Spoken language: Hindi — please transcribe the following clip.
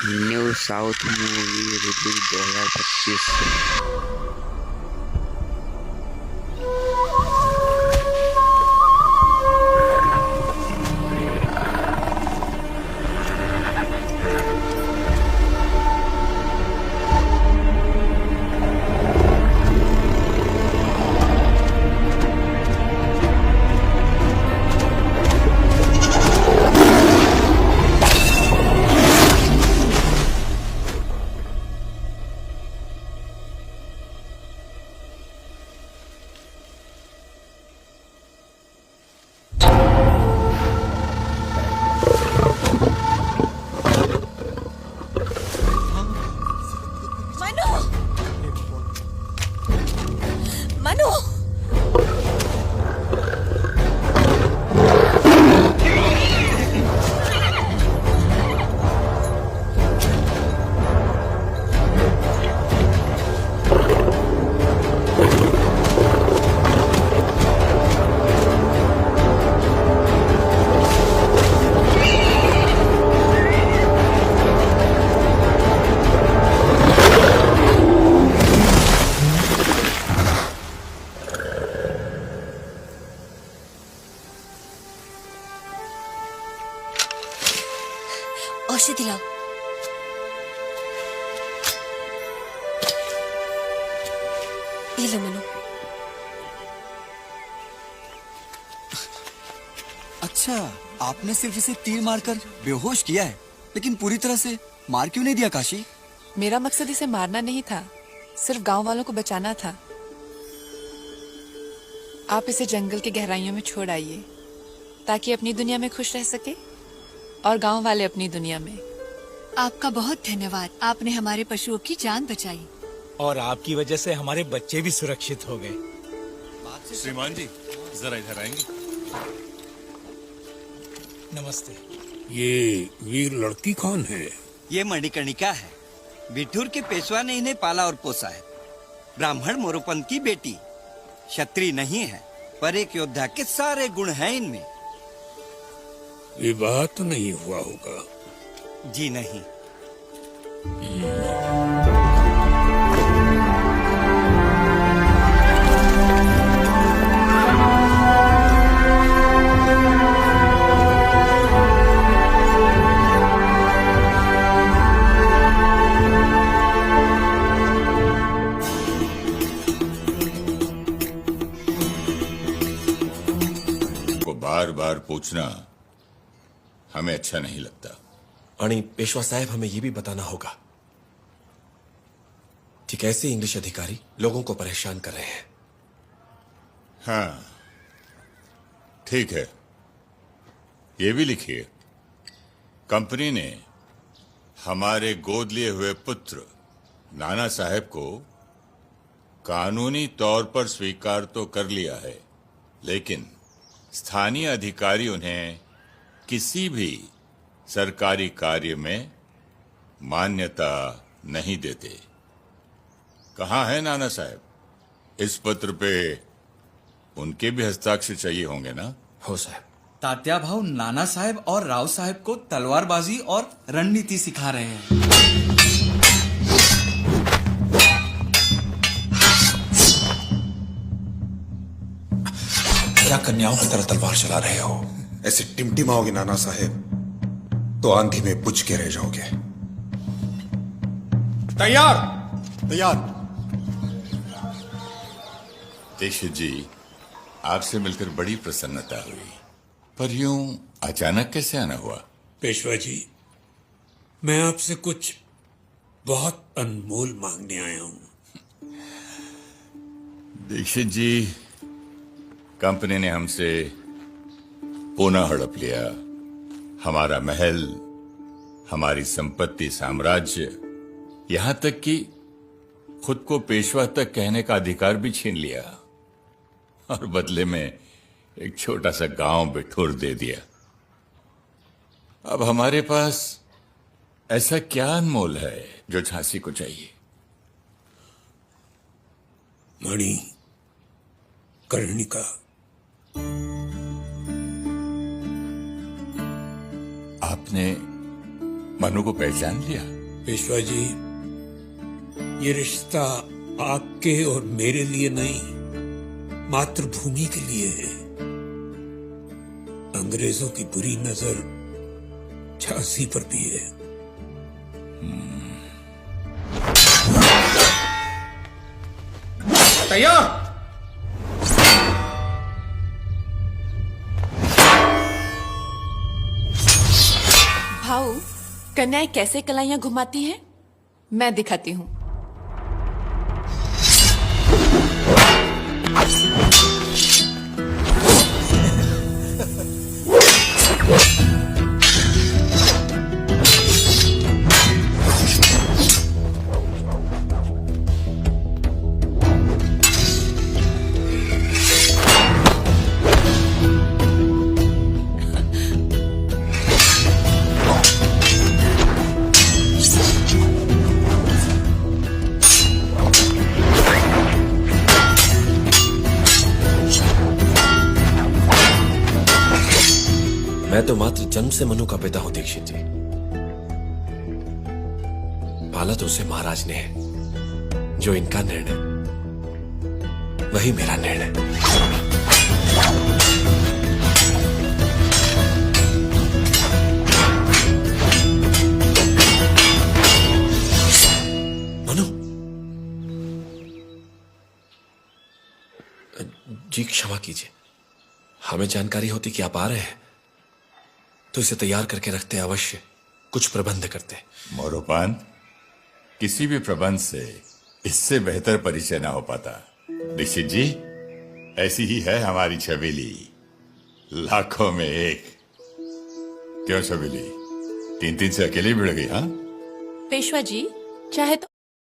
New south movie release 2025। Manu Manu औषधि लाओ। ये लो मनु। अच्छा, आपने सिर्फ इसे तीर मारकर बेहोश किया है, लेकिन पूरी तरह से मार क्यों नहीं दिया काशी? मेरा मकसद इसे मारना नहीं था, सिर्फ गांव वालों को बचाना था। आप इसे जंगल की गहराइयों में छोड़ आइए ताकि अपनी दुनिया में खुश रह सके और गांव वाले अपनी दुनिया में। आपका बहुत धन्यवाद, आपने हमारे पशुओं की जान बचाई। और आपकी वजह से हमारे बच्चे भी सुरक्षित हो गए। श्रीमान जी, जरा इधर आएंगे। नमस्ते। ये वीर लड़की कौन है? ये मणिकर्णिका है। बिठूर के पेशवा ने इन्हें पाला और पोसा है। ब्राह्मण मोरोपंत की बेटी, क्षत्रिय नहीं है, पर एक योद्धा के सारे गुण हैं इनमें। विवाह तो नहीं हुआ होगा? जी नहीं। को बार बार पूछना हमें अच्छा नहीं लगता। आणि पेशवा साहब, हमें यह भी बताना होगा कि कैसे इंग्लिश अधिकारी लोगों को परेशान कर रहे हैं। हाँ, ठीक है, ये भी लिखिए। कंपनी ने हमारे गोद लिए हुए पुत्र नाना साहब को कानूनी तौर पर स्वीकार तो कर लिया है, लेकिन स्थानीय अधिकारी उन्हें किसी भी सरकारी कार्य में मान्यता नहीं देते। कहाँ है नाना साहब? इस पत्र पे उनके भी हस्ताक्षर चाहिए होंगे ना? हो साहब। तात्या भाव नाना साहब और राव साहब को तलवारबाजी और रणनीति सिखा रहे हैं। क्या कन्याओं की तरह तलवार चला रहे हो? ऐसे टिमटिमाओगे नाना साहेब तो आंधी में बुझ के रह जाओगे। तैयार। तैयार। दीक्षित जी, आपसे मिलकर बड़ी प्रसन्नता हुई, पर यूं अचानक कैसे आना हुआ? पेशवा जी, मैं आपसे कुछ बहुत अनमोल मांगने आया हूं। दीक्षित जी, कंपनी ने हमसे पुनः हड़प लिया। हमारा महल, हमारी संपत्ति, साम्राज्य, यहां तक कि खुद को पेशवा तक कहने का अधिकार भी छीन लिया, और बदले में एक छोटा सा गांव बिठूर दे दिया। अब हमारे पास ऐसा क्या अनमोल है जो झांसी को चाहिए? मणि कर्णिका। आपने मनु को पहचान लिया? पेशवा जी, ये रिश्ता आपके और मेरे लिए नहीं, मातृभूमि के लिए है। अंग्रेजों की बुरी नजर झांसी पर भी है। तैयार। भाऊ, कन्याएं कैसे कलाइयां घुमाती हैं मैं दिखाती हूँ। मैं तो मात्र जन्म से मनु का पिता हूं दीक्षित जी। पाला तो उसे महाराज ने है। जो इनका निर्णय वही मेरा निर्णय। मनु जी, क्षमा कीजिए। हमें जानकारी होती कि आप आ रहे हैं तो इसे तैयार करके रखते, अवश्य कुछ प्रबंध करते। मोरोपान, किसी भी प्रबंध से इससे बेहतर परिचय ना हो पाता। दीक्षित जी, ऐसी ही है हमारी छबीली, लाखों में एक। क्यों छबीली, 3-3 से अकेले भिड़ गई? हाँ पेशवा जी, चाहे तो